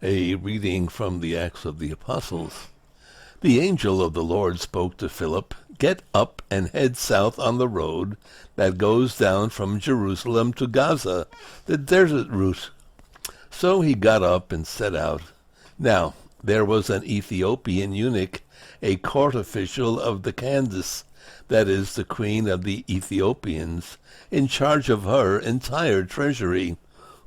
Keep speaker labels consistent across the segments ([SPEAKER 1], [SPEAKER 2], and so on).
[SPEAKER 1] A reading from the Acts of the Apostles. The angel of the Lord spoke to Philip, "Get up and head south on the road that goes down from Jerusalem to Gaza, the desert route." So he got up and set out. Now there was an Ethiopian eunuch, a court official of the Candace, that is the queen of the Ethiopians, in charge of her entire treasury,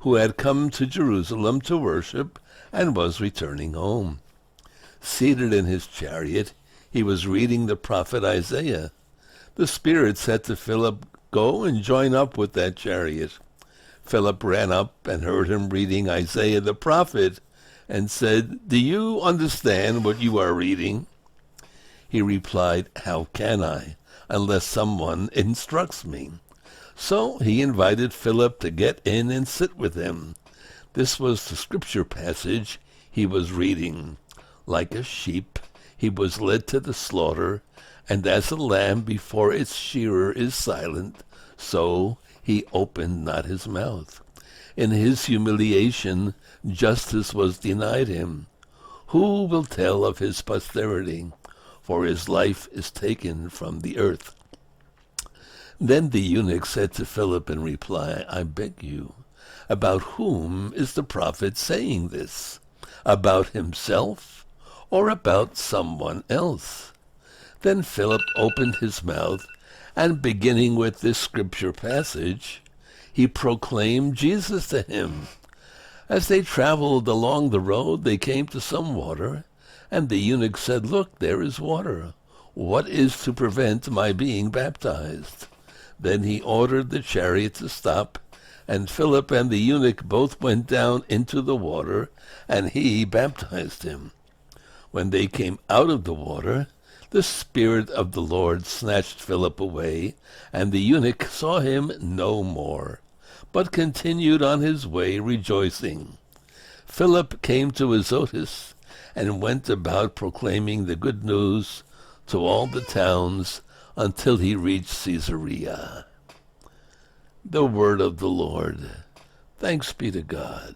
[SPEAKER 1] who had come to Jerusalem to worship and was returning home. Seated in his chariot, he was reading the prophet Isaiah. The Spirit said to Philip, "Go and join up with that chariot." Philip ran up and heard him reading Isaiah the prophet, and said, "Do you understand what you are reading?" He replied, "How can I, unless someone instructs me?" So he invited Philip to get in and sit with him. This was the scripture passage he was reading. Like a sheep he was led to the slaughter, and as a lamb before its shearer is silent, so he opened not his mouth. In his humiliation justice was denied him. Who will tell of his posterity? For his life is taken from the earth. Then the eunuch said to Philip in reply, "I beg you, about whom is the prophet saying this? About himself or about someone else?" Then Philip opened his mouth, and beginning with this scripture passage, he proclaimed Jesus to him. As they traveled along the road, they came to some water, and the eunuch said, "Look, there is water. What is to prevent my being baptized?" Then he ordered the chariot to stop, and Philip and the eunuch both went down into the water, and he baptized him. When they came out of the water, the Spirit of the Lord snatched Philip away, and the eunuch saw him no more, but continued on his way rejoicing. Philip came to Azotus, and went about proclaiming the good news to all the towns until he reached Caesarea. The word of the Lord. Thanks be to God.